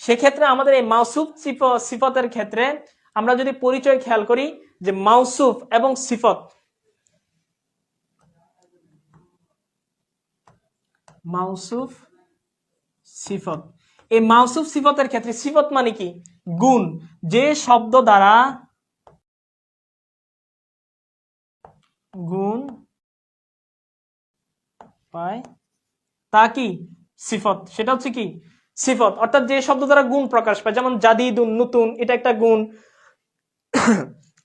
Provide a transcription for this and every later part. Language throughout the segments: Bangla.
সেক্ষেত্রে আমাদের এই মাউসুফ সিফতের ক্ষেত্রে আমরা যদি পরিচয় খেয়াল করি যে মাউসুফ এবং সিফত, মাউসুফ সিফত, এই মাউসুফ সিফতের ক্ষেত্রে সিফত মানে কি? গুণ। যে শব্দ দ্বারা গুণ পায় তা কি? সিফত। সেটা হচ্ছে কি? সিফত। অর্থাৎ যে শব্দ দ্বারা গুণ প্রকাশ পায়, যেমন জাদিদুন নতুন, এটা একটা গুণ।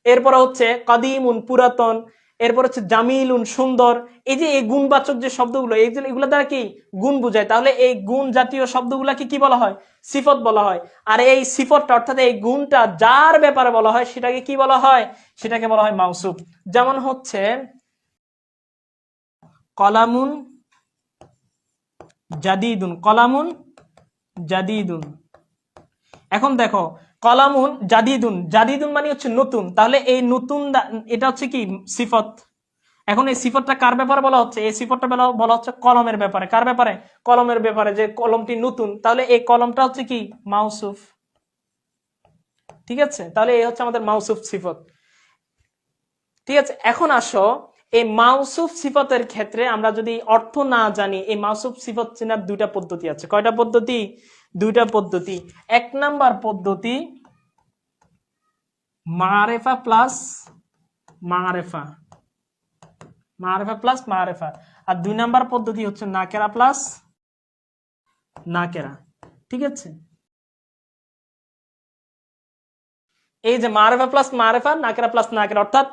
এরপরে হচ্ছে কাদিমুন পুরাতন, এরপর হচ্ছে জামিলুন সুন্দর। এই যে এই গুণবাচক যে শব্দগুলো, এগুলো দ্বারা কি? গুণ বোঝায়। তাহলে এই গুণ জাতীয় শব্দগুলাকে কি বলা হয়? সিফত বলা হয়। আর এই সিফতটা অর্থাৎ এই গুণটা যার ব্যাপারে বলা হয় সেটাকে কি বলা হয়? সেটাকে বলা হয় মাউসুফ। যেমন হচ্ছে কলামুন জাদিদুন, কলামুন জাদিদুন। এখন দেখো কলামুন জাদিদুন, জাদিদুন মানে হচ্ছে নতুন, তাহলে এই নতুন এটা হচ্ছে কি? সিফত। এখন এই সিফতটা কার ব্যাপারে বলা হচ্ছে? এই সিফতটা বলা হচ্ছে কলমের ব্যাপারে। কার ব্যাপারে? কলমের ব্যাপারে, যে কলমটি নতুন, তাহলে এই কলমটা হচ্ছে কি? মাউসুফ। ঠিক আছে, তাহলে এই হচ্ছে আমাদের মাউসুফ সিফত। ঠিক আছে, এখন আসো এই মাউসুফ সিফতের ক্ষেত্রে আমরা যদি অর্থ না জানি, এই মাউসুফ সিফত চেনার দুইটা পদ্ধতি আছে। কয়টা পদ্ধতি? দুইটা পদ্ধতি। এক নাম্বার পদ্ধতি মারেফা প্লাস মারেফা, মারেফা প্লাস মারেফা। আর দুই নাম্বার পদ্ধতি হচ্ছে নাকেরা প্লাস নাকেরা। ঠিক আছে, এই যে মারেফা প্লাস মারেফা, নাকেরা প্লাস নাকেরা, অর্থাৎ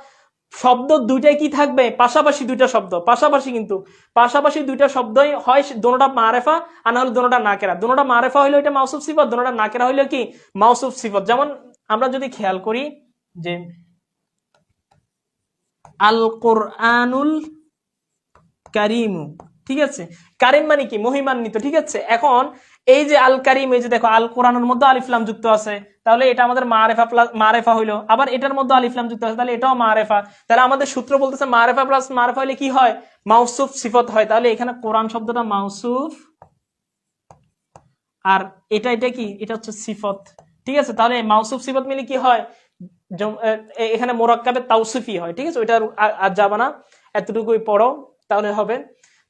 শব্দ দুইটাই কি থাকবে? পাশাপাশি দুইটা শব্দ, পাশাপাশি, কিন্তু পাশাপাশি দুইটা শব্দই হয় দোনোটা মারেফা আর না হলে দোনোটা নাকেরা। দোনোটা মারেফা হইলে এটা মাউসুফ সিফত, দোনোটা নাকেরা হইলে কি? মাউসুফ সিফত। যেমন আমরা যদি খেয়াল করি যে আল কোরআনুল কারিমু, ঠিক আছে, কারিম মানে কি? মহিমান্বিত। ঠিক আছে, এখন এই যে আল কারিম, এই যে দেখো আল কোরআনের মধ্যে আলিফ লাম যুক্ত আছে, তাহলে এটা আমাদের মারেফা প্লাস মারেফা হইলো। আবার এটার মধ্যে আলিফ লাম যুক্ত আছে, তাহলে এটাও মারেফা। তাহলে আমাদের সূত্র বলতেছে মারেফা প্লাস মারেফা হইলে কি হয়? মাউসুফ সিফত হয়। তাহলে এখানে কোরআন শব্দটা মাউসুফ, আর এটা কি? এটা হচ্ছে সিফত। ঠিক আছে, তাহলে মাউসুফ সিফত মিলে কি হয়? এখানে মোরাক্কাবে তাওসিফি হয়। ঠিক আছে, ওইটা আর যাবা না, এতটুকুই পড়ো তাহলে হবে।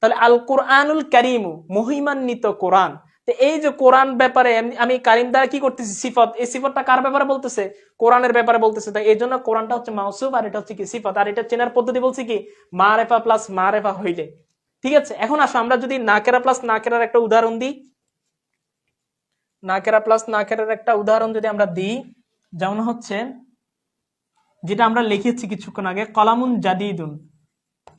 তাহলে আল কোরআনুল কারিমু, মহিমান্বিত কোরআন। তো এই যে কোরআন ব্যাপারে আমি কারিম দ্বারা কি করতেছি? সিফত। এই সিফতটা কার ব্যাপারে বলতেছে? কোরআনের ব্যাপারে বলতেছে। তাই এই জন্য কোরআনটা হচ্ছে মাউসুফ আর এটা হচ্ছে কি? সিফত। আর এটা চেনার পদ্ধতি বলছি কি? মারেফা প্লাস মারেফা হইলে। ঠিক আছে, এখন আসো আমরা যদি নাকেরা প্লাস নাকেরার একটা উদাহরণ দিই, নাকেরা প্লাস নাকেরার একটা উদাহরণ যদি আমরা দিই, যেমন হচ্ছে যেটা আমরা লিখেছি কিছুক্ষণ আগে, কলামুন জাদিদুন।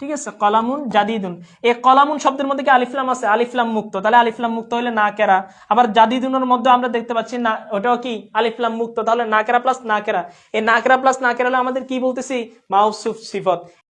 ঠিক আছে, কলামুন জাদিদুন। এই কলামুন শব্দের মধ্যে কি আলিফলাম আছে? আলিফলাম মুক্ত, তাহলে আলিফলাম মুক্ত হইলে নাকেরা। আবার জাদিদুনের মধ্যে আমরা দেখতে পাচ্ছি না, ওটাও কি? আলিফলাম মুক্ত, তাহলে নাকেরা প্লাস নাকেরা। এই নাকেরা প্লাস নাকেরা হলে আমাদের কি বলতেছি? মাউসুফ সিফত।